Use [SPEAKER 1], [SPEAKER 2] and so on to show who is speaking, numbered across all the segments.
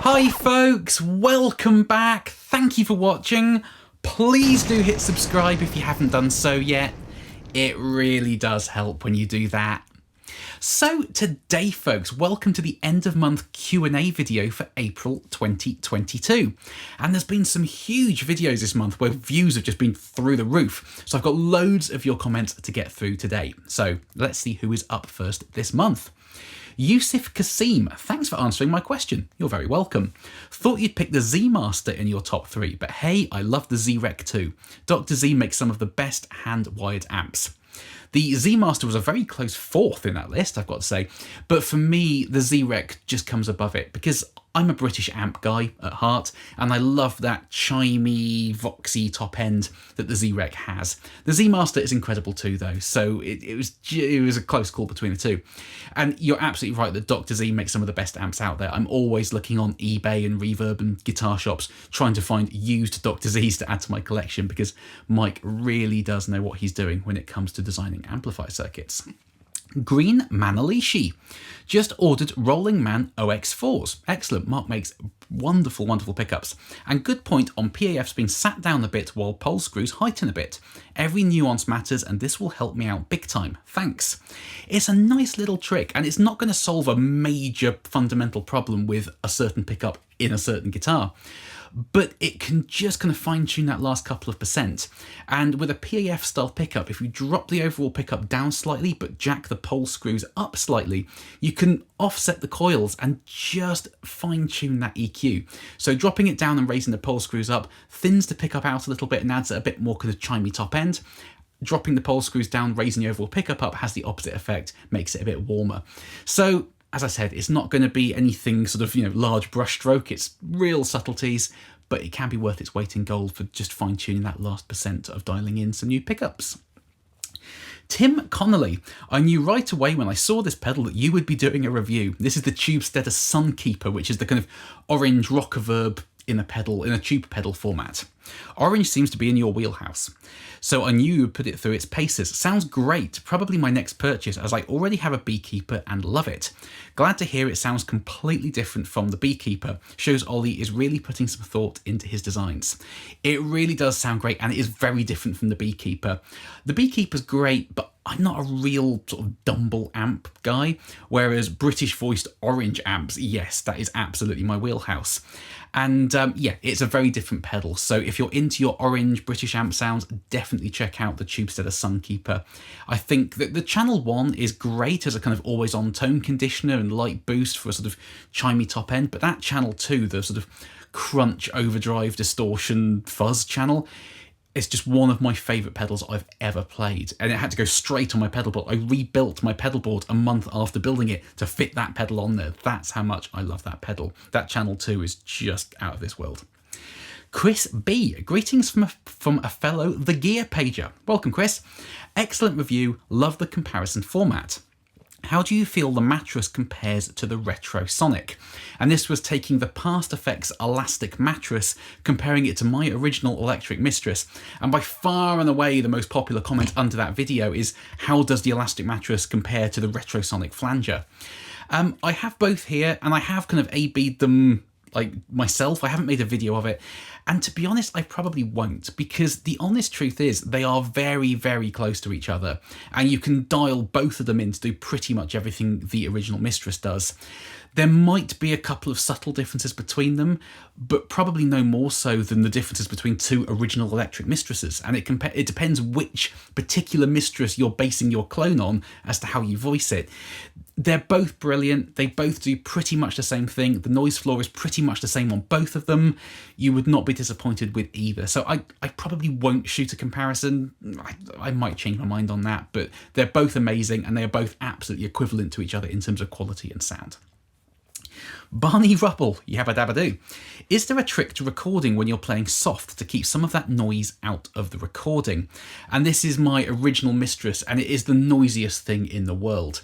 [SPEAKER 1] Hi folks, welcome back. Thank you for watching. Please do hit subscribe if you haven't done so yet. It really does help when you do that. So today folks, welcome to the end of month Q&A video for April 2022. And there's been some huge videos this month where views have just been through the roof. So I've got loads of your comments to get through today. So let's see who is up first this month. Yusuf Kasim, thanks for answering my question. You're very welcome. Thought you'd pick the Z Master in your top 3, but hey, I love the Z-Rec too. Dr. Z makes some of the best hand-wired amps. The Z Master was a very close 4th in that list, I've got to say, but for me, the Z-Rec just comes above it because I'm a British amp guy at heart, and I love that chimey, voxy top end that the Z-Rec has. The Z Master is incredible too, though, so it was a close call between the two. And you're absolutely right that Dr. Z makes some of the best amps out there. I'm always looking on eBay and Reverb and guitar shops trying to find used Dr. Z's to add to my collection because Mike really does know what he's doing when it comes to designing amplifier circuits. Green Manalishi just ordered Rolling Man OX4s. Excellent, Mark makes wonderful, wonderful pickups. And good point on PAFs being sat down a bit while pole screws heighten a bit. Every nuance matters and this will help me out big time. Thanks. It's a nice little trick and it's not going to solve a major fundamental problem with a certain pickup in a certain guitar. But it can just kind of fine tune that last couple of percent. And with a PAF style pickup, if you drop the overall pickup down slightly, but jack the pole screws up slightly, you can offset the coils and just fine tune that EQ. So dropping it down and raising the pole screws up thins the pickup out a little bit and adds a bit more kind of chimey top end. Dropping the pole screws down, raising the overall pickup up has the opposite effect, makes it a bit warmer. So as I said, it's not going to be anything sort of, large brush stroke. It's real subtleties, but it can be worth its weight in gold for just fine tuning that last percent of dialing in some new pickups. Tim Connolly, I knew right away when I saw this pedal that you would be doing a review. This is the Tubesteader Sunkeeper, which is the kind of orange rock reverb in a tube pedal format. Orange seems to be in your wheelhouse, so I knew you would put it through its paces. Sounds great, probably my next purchase as I already have a Beekeeper and love it. Glad to hear it sounds completely different from the Beekeeper. Shows Ollie is really putting some thought into his designs. It really does sound great and it is very different from the Beekeeper. The Beekeeper's great, but I'm not a real sort of Dumble amp guy, whereas British voiced orange amps, yes, that is absolutely my wheelhouse. And yeah, it's a very different pedal. So if you're into your orange British amp sounds, definitely check out the Tubesteader Sunkeeper. I think that the Channel 1 is great as a kind of always on tone conditioner and light boost for a sort of chimey top end, but that Channel 2, the sort of crunch, overdrive, distortion, fuzz channel, it's just one of my favourite pedals I've ever played. And it had to go straight on my pedal board. I rebuilt my pedal board a month after building it to fit that pedal on there. That's how much I love that pedal. That Channel 2 is just out of this world. Chris B, greetings from a fellow The Gear Pager. Welcome, Chris. Excellent review. Love the comparison format. How do you feel the mattress compares to the Retro Sonic? And this was taking the PastFX Elastic Mattress, comparing it to my original Electric Mistress. And by far and away the most popular comment under that video is, how does the Elastic Mattress compare to the Retro Sonic Flanger? I have both here and I have kind of A-B'd them like myself. I haven't made a video of it. And to be honest, I probably won't, because the honest truth is they are very, very close to each other. And you can dial both of them in to do pretty much everything the original Mistress does. There might be a couple of subtle differences between them, but probably no more so than the differences between two original Electric Mistresses. And it depends which particular Mistress you're basing your clone on as to how you voice it. They're both brilliant. They both do pretty much the same thing. The noise floor is pretty much the same on both of them. You would not be disappointed with either. So I probably won't shoot a comparison. I might change my mind on that, but they're both amazing and they are both absolutely equivalent to each other in terms of quality and sound. Barney Rubble, yabba dabba doo. Is there a trick to recording when you're playing soft to keep some of that noise out of the recording? And this is my original Mistress and it is the noisiest thing in the world.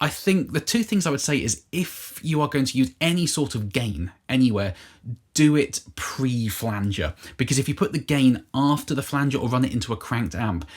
[SPEAKER 1] I think the two things I would say is if you are going to use any sort of gain anywhere, do it pre-flanger, because if you put the gain after the flanger or run it into a cranked amp,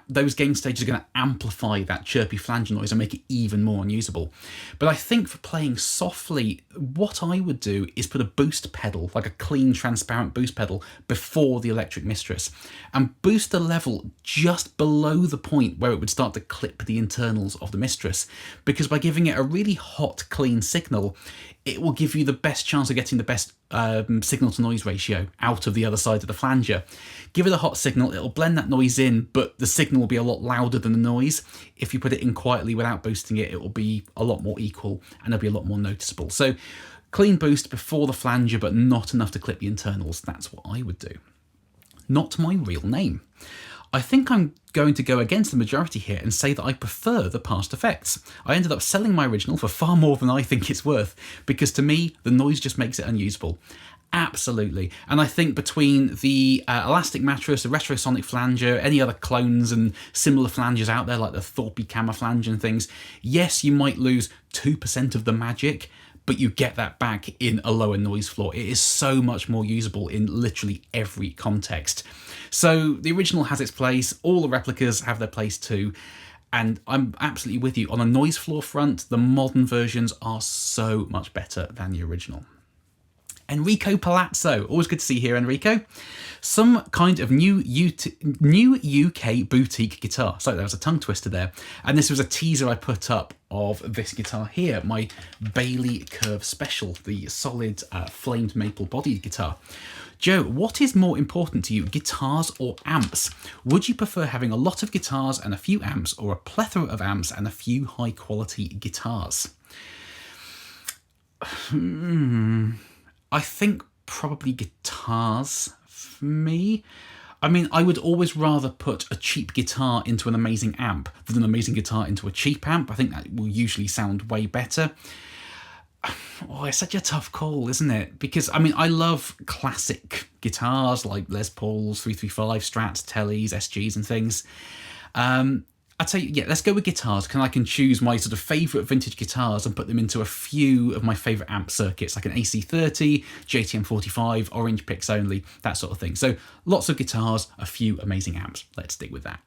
[SPEAKER 1] those gain stages are going to amplify that chirpy flanger noise and make it even more unusable. But I think for playing softly, what I would do is put a boost pedal, like a clean, transparent boost pedal, before the Electric Mistress, and boost the level just below the point where it would start to clip the internals of the Mistress, because by giving it a really hot, clean signal, it will give you the best chance of getting the best signal to noise ratio out of the other side of the flanger. Give it a hot signal, it'll blend that noise in, but the signal will be a lot louder than the noise. If you put it in quietly without boosting it, it will be a lot more equal and it'll be a lot more noticeable. So clean boost before the flanger, but not enough to clip the internals. That's what I would do. Not my real name. I think I'm going to go against the majority here and say that I prefer the PastFX. I ended up selling my original for far more than I think it's worth, because to me, the noise just makes it unusable. Absolutely. And I think between the Elastic Mattress, the Retrosonic Flanger, any other clones and similar flangers out there like the Thorpe Camera Flanger and things, yes, you might lose 2% of the magic, but you get that back in a lower noise floor. It is so much more usable in literally every context. So the original has its place, all the replicas have their place too, and I'm absolutely with you. On a noise floor front, the modern versions are so much better than the original. Enrico Palazzo, always good to see you here, Enrico. Some kind of new UK boutique guitar. Sorry, there was a tongue twister there. And this was a teaser I put up of this guitar here, my Bailey Curve Special, the solid flamed maple bodied guitar. Joe, what is more important to you, guitars or amps? Would you prefer having a lot of guitars and a few amps, or a plethora of amps and a few high quality guitars? I think probably guitars for me. I mean, I would always rather put a cheap guitar into an amazing amp than an amazing guitar into a cheap amp. I think that will usually sound way better. Oh, it's such a tough call, isn't it? Because, I mean, I love classic guitars like Les Pauls, 335, Strats, Tellys, SGs and things. I'd say, yeah, let's go with guitars. I can choose my sort of favourite vintage guitars and put them into a few of my favourite amp circuits, like an AC30, JTM45, Orange Picks Only, that sort of thing. So lots of guitars, a few amazing amps. Let's stick with that.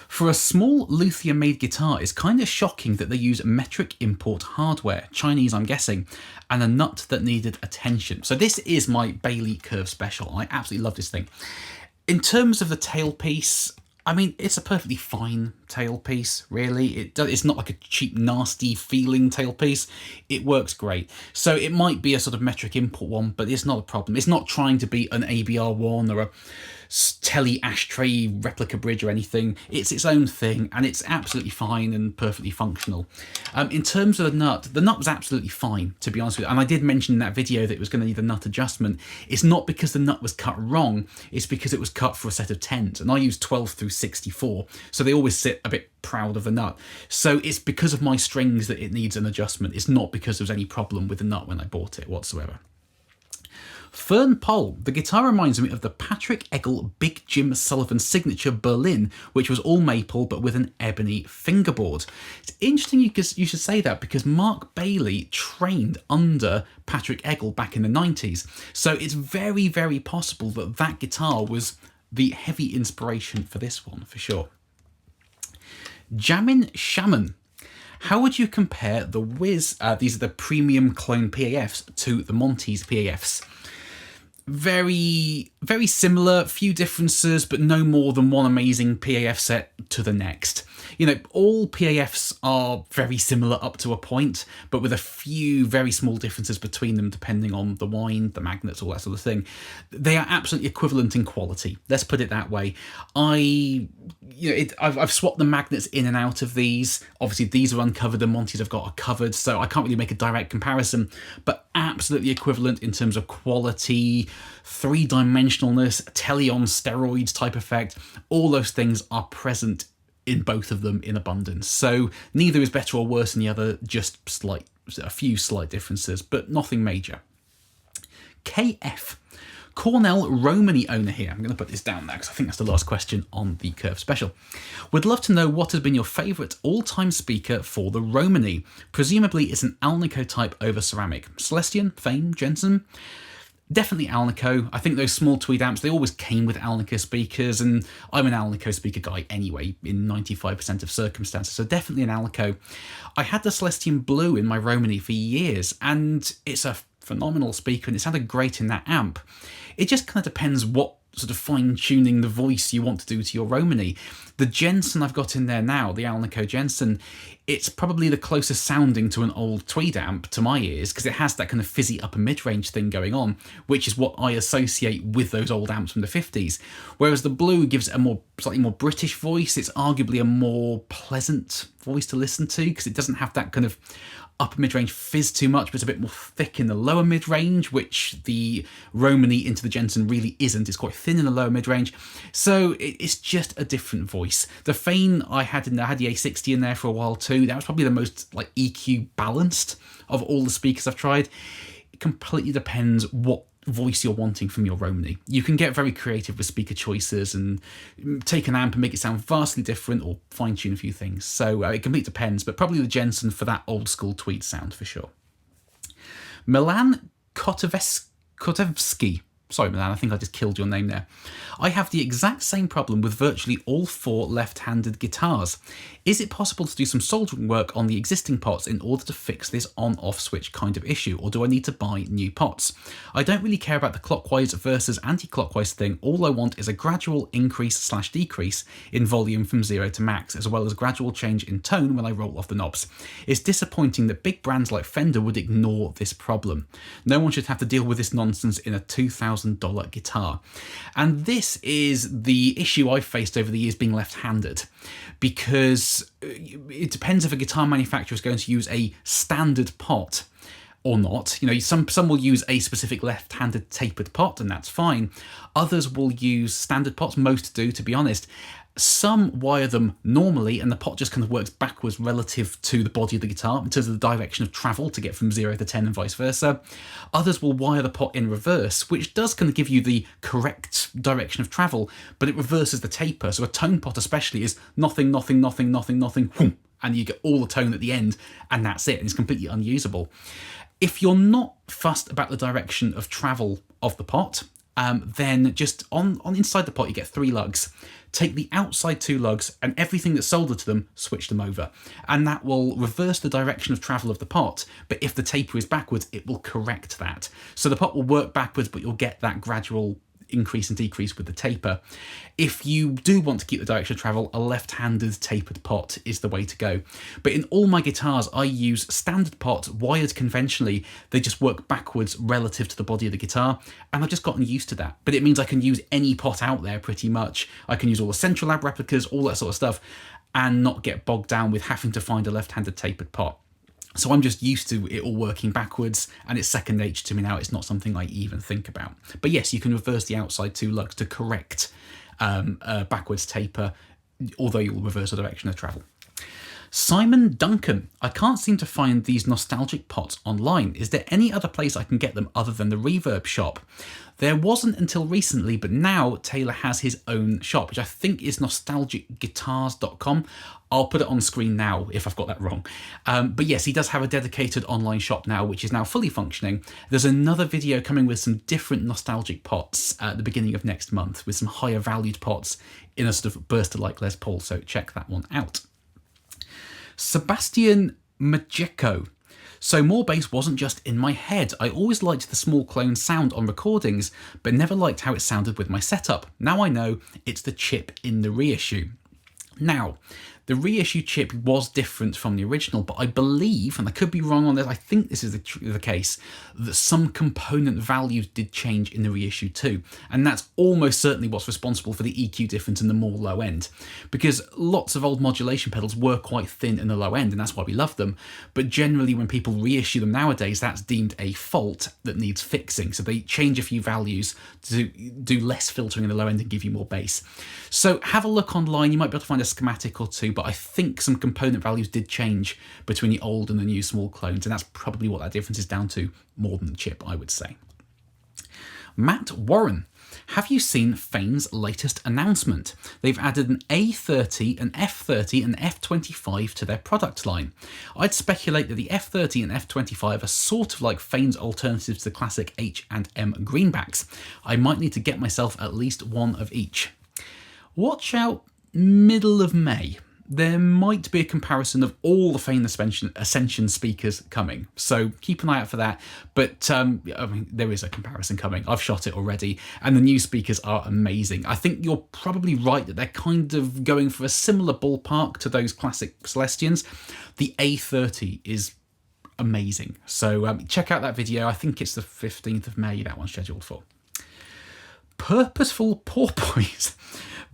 [SPEAKER 1] For a small luthier-made guitar, it's kind of shocking that they use metric import hardware, Chinese I'm guessing, and a nut that needed attention. So this is my Bailey Curve Special. I absolutely love this thing. In terms of the tailpiece, I mean, it's a perfectly fine tailpiece, really. It's not like a cheap, nasty feeling tailpiece. It works great. So it might be a sort of metric import one, but it's not a problem. It's not trying to be an ABR1 or a Telly ashtray replica bridge or anything. It's its own thing, and it's absolutely fine and perfectly functional. In terms of the nut was absolutely fine, to be honest with you. And I did mention in that video that it was going to need a nut adjustment. It's not because the nut was cut wrong, it's because it was cut for a set of 10s, and I use 12 through 64, so they always sit a bit proud of the nut. So it's because of my strings that it needs an adjustment. It's not because there was any problem with the nut when I bought it whatsoever. Fern Pole. The guitar reminds me of the Patrick Eggle Big Jim Sullivan signature Berlin, which was all maple but with an ebony fingerboard. It's interesting you should say that, because Mark Bailey trained under Patrick Eggle back in the 90s. So it's very, very possible that that guitar was the heavy inspiration for this one, for sure. Jammin' Shaman. How would you compare the Wiz, these are the premium clone PAFs, to the Montys PAFs? Very, very similar, few differences, but no more than one amazing PAF set to the next. You know, all PAFs are very similar up to a point, but with a few very small differences between them depending on the wind, the magnets, all that sort of thing. They are absolutely equivalent in quality. Let's put it that way. I've swapped the magnets in and out of these. Obviously, these are uncovered, the Montys I've got are covered, so I can't really make a direct comparison, but absolutely equivalent in terms of quality, three-dimensionalness, telly on steroids type effect. All those things are present in both of them in abundance. So neither is better or worse than the other, just a few slight differences, but nothing major. KF. Cornell Romany owner here. I'm going to put this down now because I think that's the last question on the Curve Special. Would love to know what has been your favourite all-time speaker for the Romany. Presumably it's an Alnico type over ceramic. Celestion, Fame, Jensen. Definitely Alnico. I think those small tweed amps, they always came with Alnico speakers, and I'm an Alnico speaker guy anyway, in 95% of circumstances, so definitely an Alnico. I had the Celestian Blue in my Romany for years, and it's a phenomenal speaker, and it sounded great in that amp. It just kind of depends what sort of fine-tuning the voice you want to do to your Romany. The Jensen I've got in there now, the Alnico Jensen, it's probably the closest sounding to an old tweed amp to my ears, because it has that kind of fizzy upper mid-range thing going on, which is what I associate with those old amps from the 50s. Whereas the Blue gives it a slightly more British voice. It's arguably a more pleasant voice to listen to, because it doesn't have that kind of upper mid-range fizz too much, but it's a bit more thick in the lower mid-range, which the Romany into the Jensen really isn't. It's quite thin in the lower mid-range, so it's just a different voice. The Fane I had the A60 in there for a while too. That was probably the most like EQ balanced of all the speakers I've tried. It completely depends what voice you're wanting from your Romany. You can get very creative with speaker choices and take an amp and make it sound vastly different, or fine-tune a few things. So it completely depends, but probably the Jensen for that old school tweed sound for sure. Milan Kotevsky. Sorry, Milan, I think I just killed your name there. I have the exact same problem with virtually all 4 left-handed guitars. Is it possible to do some soldering work on the existing pots in order to fix this on-off switch kind of issue, or do I need to buy new pots? I don't really care about the clockwise versus anti-clockwise thing. All I want is a gradual increase/decrease in volume from 0 to max, as well as gradual change in tone when I roll off the knobs. It's disappointing that big brands like Fender would ignore this problem. No one should have to deal with this nonsense in a $2,000 guitar. And this is the issue I've faced over the years being left-handed, because it depends if a guitar manufacturer is going to use a standard pot or not. You know, some will use a specific left-handed tapered pot, and that's fine. Others will use standard pots. Most do, to be honest. Some wire them normally, and the pot just kind of works backwards relative to the body of the guitar in terms of the direction of travel to get from 0 to 10 and vice versa. Others will wire the pot in reverse, which does kind of give you the correct direction of travel, but it reverses the taper. So a tone pot especially is nothing, nothing, nothing, nothing, nothing, whoom, and you get all the tone at the end, and that's it, and it's completely unusable. If you're not fussed about the direction of travel of the pot, then just on inside the pot you get 3 lugs. Take the outside 2 lugs and everything that's soldered to them, switch them over. And that will reverse the direction of travel of the pot, but if the taper is backwards, it will correct that. So the pot will work backwards, but you'll get that gradual increase and decrease with the taper. If you do want to keep the direction of travel, a left-handed tapered pot is the way to go. But in all my guitars, I use standard pots wired conventionally. They just work backwards relative to the body of the guitar, and I've just gotten used to that. But it means I can use any pot out there pretty much. I can use all the Central Lab replicas, all that sort of stuff, and not get bogged down with having to find a left-handed tapered pot. So I'm just used to it all working backwards, and it's second nature to me now. It's not something I even think about. But yes, you can reverse the outside 2 lugs to correct a backwards taper, although you'll reverse the direction of travel. Simon Duncan, I can't seem to find these nostalgic pots online. Is there any other place I can get them other than the Reverb shop? There wasn't until recently, but now Taylor has his own shop, which I think is nostalgicguitars.com. I'll put it on screen now if I've got that wrong. But yes, he does have a dedicated online shop now, which is now fully functioning. There's another video coming with some different nostalgic pots at the beginning of next month, with some higher valued pots in a sort of burster like Les Paul, so check that one out. Sebastian Majeko. So more bass wasn't just in my head. I always liked the small clone sound on recordings, but never liked how it sounded with my setup. Now I know it's the chip in the reissue. Now, the reissue chip was different from the original, but I believe, and I could be wrong on this, I think this is the case, that some component values did change in the reissue too. And that's almost certainly what's responsible for the EQ difference in the more low end. Because lots of old modulation pedals were quite thin in the low end, and that's why we love them. But generally when people reissue them nowadays, that's deemed a fault that needs fixing. So they change a few values to do less filtering in the low end and give you more bass. So have a look online, you might be able to find a schematic or two, but I think some component values did change between the old and the new small clones, and that's probably what that difference is down to, more than the chip, I would say. Matt Warren. Have you seen Fane's latest announcement? They've added an A30, an F30 and F25 to their product line. I'd speculate that the F30 and F25 are sort of like Fane's alternatives to the classic H and M greenbacks. I might need to get myself at least one of each. Watch out middle of May. There might be a comparison of all the Fane Ascension speakers coming, so keep an eye out for that. But I mean, there is a comparison coming. I've shot it already, and the new speakers are amazing. I think you're probably right that they're kind of going for a similar ballpark to those classic Celestians. The A30 is amazing, so check out that video. I think it's the 15th of May that one's scheduled for. Purposeful Porpoise.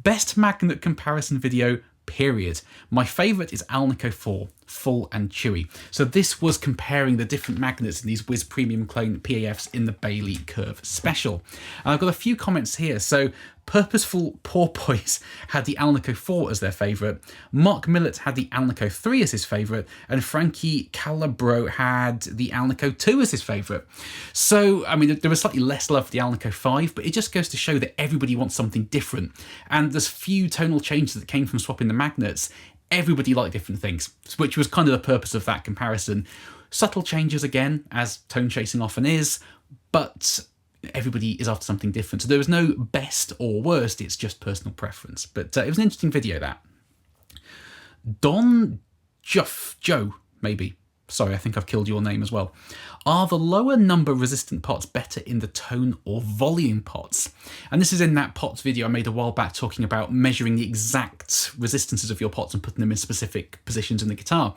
[SPEAKER 1] Best magnet comparison video, period. My favourite is Alnico 4, full and chewy. So this was comparing the different magnets in these Wiz Premium Clone PAFs in the Bailey Curve Special. And I've got a few comments here. So Purposeful Porpoise had the Alnico 4 as their favourite, Mark Millett had the Alnico 3 as his favourite, and Frankie Calabro had the Alnico 2 as his favourite. So, I mean, there was slightly less love for the Alnico 5, but it just goes to show that everybody wants something different. And there's few tonal changes that came from swapping the magnets. Everybody liked different things, which was kind of the purpose of that comparison. Subtle changes again, as tone chasing often is, but everybody is after something different. So there was no best or worst, it's just personal preference. But it was an interesting video, that. Don Joe, maybe. Sorry, I think I've killed your name as well. Are the lower number resistant pots better in the tone or volume pots? And this is in that pots video I made a while back talking about measuring the exact resistances of your pots and putting them in specific positions in the guitar.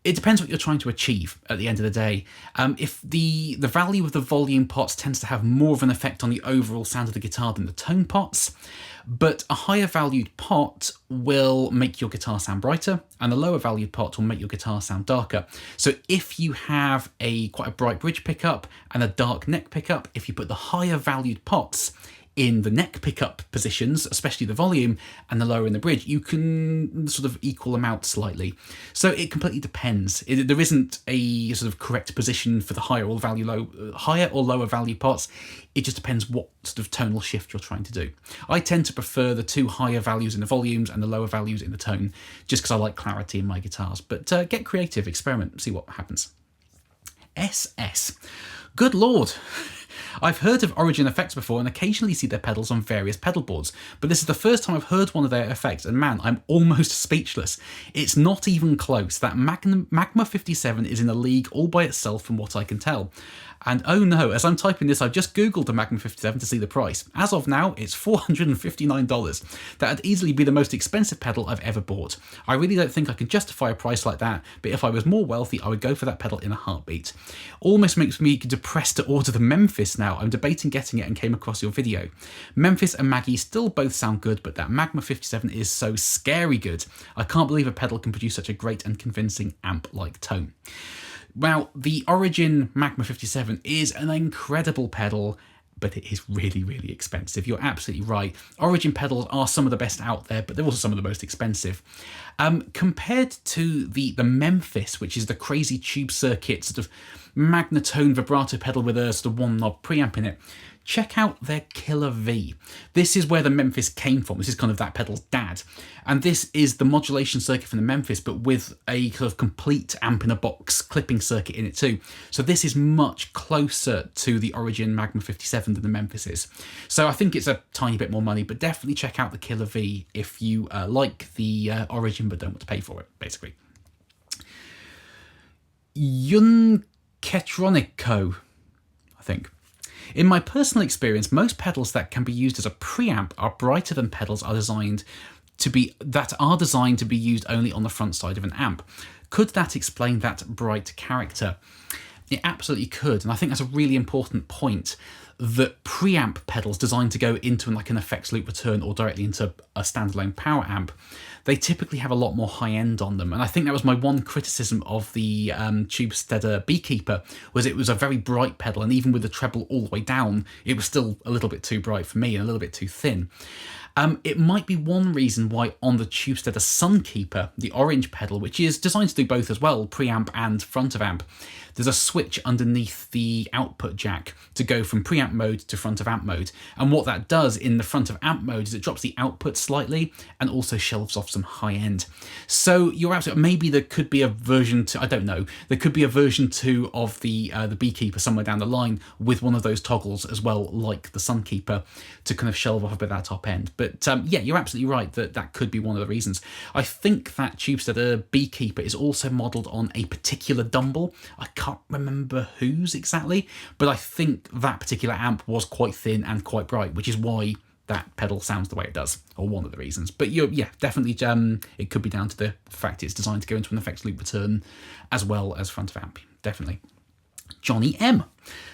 [SPEAKER 1] It depends what you're trying to achieve at the end of the day. If the value of the volume pots tends to have more of an effect on the overall sound of the guitar than the tone pots, but a higher valued pot will make your guitar sound brighter and the lower valued pot will make your guitar sound darker. So if you have quite a bright bridge pickup and a dark neck pickup, if you put the higher valued pots in the neck pickup positions, especially the volume, and the lower in the bridge, you can sort of equal them out slightly. So it completely depends. There isn't a sort of correct position for the higher or lower value pots. It just depends what sort of tonal shift you're trying to do. I tend to prefer the two higher values in the volumes and the lower values in the tone, just because I like clarity in my guitars. But get creative, experiment, see what happens. SS. Good Lord. I've heard of Origin effects before and occasionally see their pedals on various pedal boards, but this is the first time I've heard one of their effects, and man, I'm almost speechless. It's not even close. That Magma 57 is in a league all by itself from what I can tell. And oh no, as I'm typing this, I've just Googled the Magma 57 to see the price. As of now, it's $459. That would easily be the most expensive pedal I've ever bought. I really don't think I can justify a price like that, but if I was more wealthy, I would go for that pedal in a heartbeat. Almost makes me depressed to order the Memphis now. I'm debating getting it and came across your video. Memphis and Maggie still both sound good, but that Magma 57 is so scary good. I can't believe a pedal can produce such a great and convincing amp-like tone. Well, the Origin Magma 57 is an incredible pedal, but it is really, really expensive. You're absolutely right. Origin pedals are some of the best out there, but they're also some of the most expensive. Compared to the Memphis, which is the crazy tube circuit sort of magnetone vibrato pedal with a sort of one knob preamp in it, check out their Killer V. This is where the Memphis came from. This is kind of that pedal's dad. And this is the modulation circuit from the Memphis, but with a kind of complete amp-in-a-box clipping circuit in it too. So this is much closer to the Origin Magma 57 than the Memphis is. So I think it's a tiny bit more money, but definitely check out the Killer V if you like the Origin but don't want to pay for it, basically. Yunketronico, I think. In my personal experience, most pedals that can be used as a preamp are brighter than pedals are designed to be used only on the front side of an amp. Could that explain that bright character? It absolutely could, and I think that's a really important point, that preamp pedals designed to go into like an effects loop return or directly into a standalone power amp, they typically have a lot more high end on them. And I think that was my one criticism of the Tubesteader Beekeeper, was it was a very bright pedal, and even with the treble all the way down, it was still a little bit too bright for me and a little bit too thin. It might be one reason why on the Tubesteader Sunkeeper, the orange pedal, which is designed to do both as well, preamp and front of amp, there's a switch underneath the output jack to go from preamp mode to front of amp mode. And what that does in the front of amp mode is it drops the output slightly and also shelves off some high end. So you're absolutely, maybe there could be a version 2, I don't know, there could be a version 2 of the Beekeeper somewhere down the line with one of those toggles as well, like the Sunkeeper, to kind of shelve off a bit of that top end. But yeah, you're absolutely right that could be one of the reasons. I think that Tubesteader Beekeeper is also modelled on a particular dumble. I can't remember whose exactly, but I think that particular amp was quite thin and quite bright, which is why that pedal sounds the way it does, or one of the reasons. But yeah, definitely it could be down to the fact it's designed to go into an effects loop return as well as front of amp, definitely. Johnny M.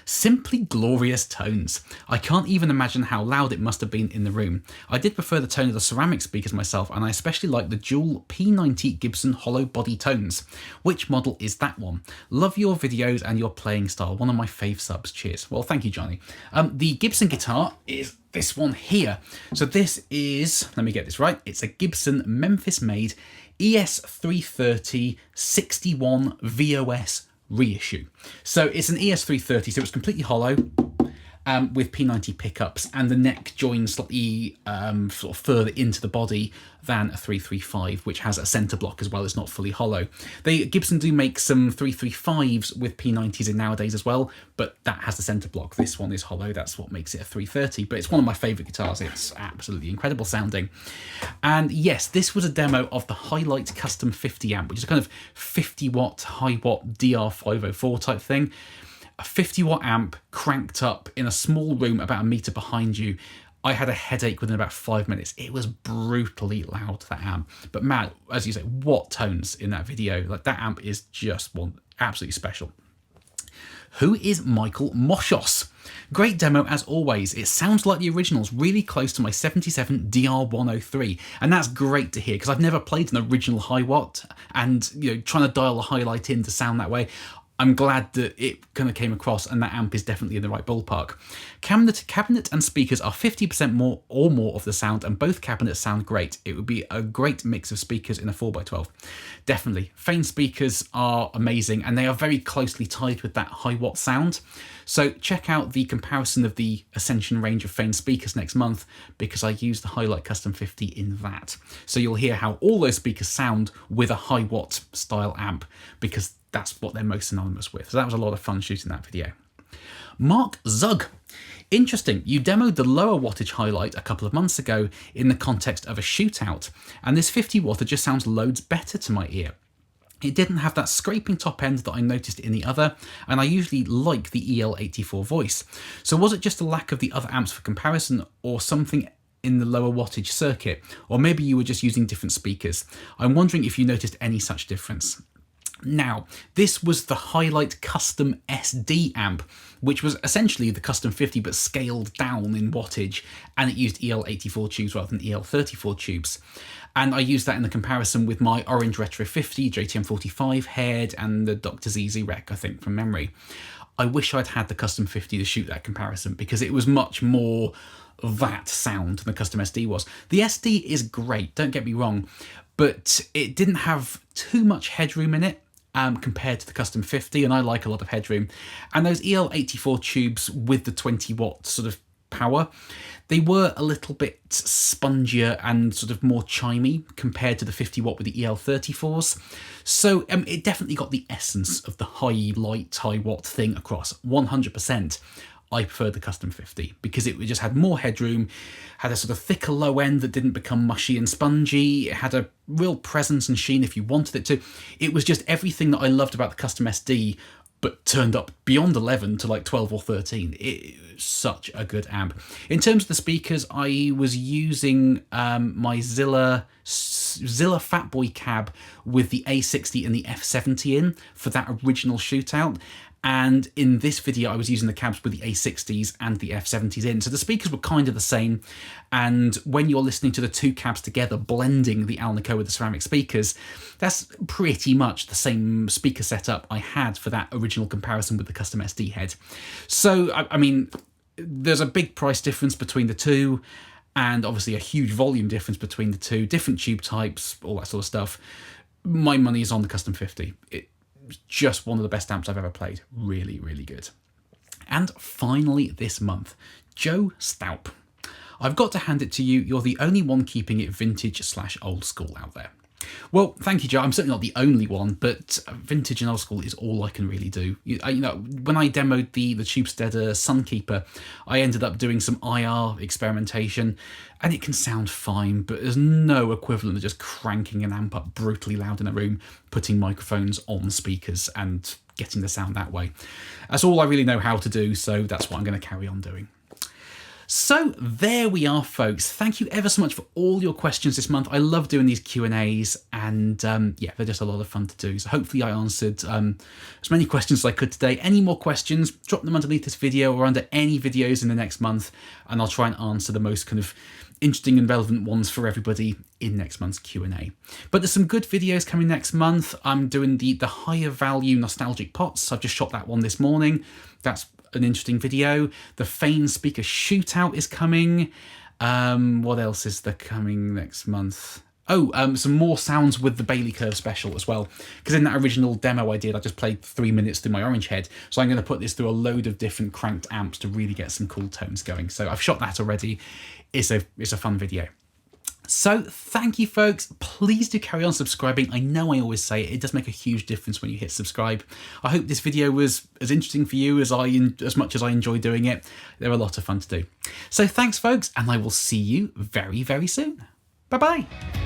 [SPEAKER 1] Simply glorious tones. I can't even imagine how loud it must have been in the room. I did prefer the tone of the ceramic speakers myself, and I especially like the dual P90 Gibson hollow body tones. Which model is that one? Love your videos and your playing style. One of my fave subs. Cheers. Well, thank you, Johnny. The Gibson guitar is this one here. So this is, let me get this right, it's a Gibson Memphis-made ES330 61 VOS reissue. So it's an ES330, so it's completely hollow with P90 pickups, and the neck joins slightly sort of further into the body than a 335, which has a centre block as well. It's not fully hollow. Gibson do make some 335s with P90s in nowadays as well, but that has the centre block. This one is hollow. That's what makes it a 330, but it's one of my favourite guitars. It's absolutely incredible sounding. And yes, this was a demo of the Hylight Custom 50 amp, which is a kind of 50 watt, high watt DR504 type thing. A 50 watt amp cranked up in a small room about a metre behind you. I had a headache within about 5 minutes. It was brutally loud, that amp. But man, as you say, what tones in that video. Like, that amp is just one absolutely special. Who is Michael Moshos? Great demo as always. It sounds like the originals, really close to my 77 DR103, and that's great to hear because I've never played an original high watt, and trying to dial a highlight in to sound that way. I'm glad that it kind of came across, and that amp is definitely in the right ballpark. Cabinet and speakers are 50% more or more of the sound, and both cabinets sound great. It would be a great mix of speakers in a 4x12. Definitely. Fane speakers are amazing, and they are very closely tied with that high watt sound. So check out the comparison of the Ascension range of Fane speakers next month, because I use the Hylight Custom 50 in that. So you'll hear how all those speakers sound with a high watt style amp, because that's what they're most synonymous with. So that was a lot of fun shooting that video. Mark Zug. Interesting, you demoed the lower wattage Hylight a couple of months ago in the context of a shootout, and this 50 watter just sounds loads better to my ear. It didn't have that scraping top end that I noticed in the other, and I usually like the EL84 voice. So was it just a lack of the other amps for comparison, or something in the lower wattage circuit? Or maybe you were just using different speakers. I'm wondering if you noticed any such difference. Now, this was the Hylight Custom SD amp, which was essentially the Custom 50 but scaled down in wattage, and it used EL84 tubes rather than EL34 tubes. And I used that in the comparison with my Orange Retro 50, JTM45 head, and the Dr. ZZ Rec, I think, from memory. I wish I'd had the Custom 50 to shoot that comparison, because it was much more that sound than the Custom SD was. The SD is great, don't get me wrong, but it didn't have too much headroom in it compared to the Custom 50, and I like a lot of headroom. And those EL84 tubes with the 20 watt sort of power, they were a little bit spongier and sort of more chimey compared to the 50 watt with the EL34s. So it definitely got the essence of the high watt thing across, 100%. I preferred the Custom 50 because it just had more headroom, had a sort of thicker low end that didn't become mushy and spongy. It had a real presence and sheen if you wanted it to. It was just everything that I loved about the Custom SD, but turned up beyond 11 to like 12 or 13. It was such a good amp. In terms of the speakers, I was using my Zilla Fatboy cab with the A60 and the F70 in for that original shootout. And in this video, I was using the cabs with the A60s and the F70s in. So the speakers were kind of the same. And when you're listening to the two cabs together, blending the Alnico with the ceramic speakers, that's pretty much the same speaker setup I had for that original comparison with the Custom SD head. So, I mean, there's a big price difference between the two. and obviously a huge volume difference between the two, different tube types, all that sort of stuff, my money is on the Custom 50. It's just one of the best amps I've ever played. Really, really good. And finally this month, Joe Staup. I've got to hand it to you, you're the only one keeping it vintage/old school out there. Well, thank you, Joe. I'm certainly not the only one, but vintage and old school is all I can really do. When I demoed the Tubesteader Sunkeeper, I ended up doing some IR experimentation, and it can sound fine, but there's no equivalent of just cranking an amp up brutally loud in a room, putting microphones on speakers and getting the sound that way. That's all I really know how to do, so that's what I'm going to carry on doing. So there we are, folks. Thank you ever so much for all your questions this month. I love doing these Q&As, and yeah, they're just a lot of fun to do. So hopefully I answered as many questions as I could today. Any more questions, drop them underneath this video or under any videos in the next month, and I'll try and answer the most kind of interesting and relevant ones for everybody in next month's Q&A. But there's some good videos coming next month. I'm doing the higher value nostalgic pots. I've just shot that one this morning. That's an interesting video. The Fane speaker shootout is coming. What else is there coming next month? Oh, some more sounds with the Bailey Curve special as well. Because in that original demo I did, I just played 3 minutes through my orange head. So I'm going to put this through a load of different cranked amps to really get some cool tones going. So I've shot that already. It's a fun video. So thank you, folks. Please do carry on subscribing. I know I always say it does make a huge difference when you hit subscribe. I hope this video was as interesting for you as much as I enjoy doing it. They're a lot of fun to do. So thanks, folks, and I will see you very, very soon. Bye-bye.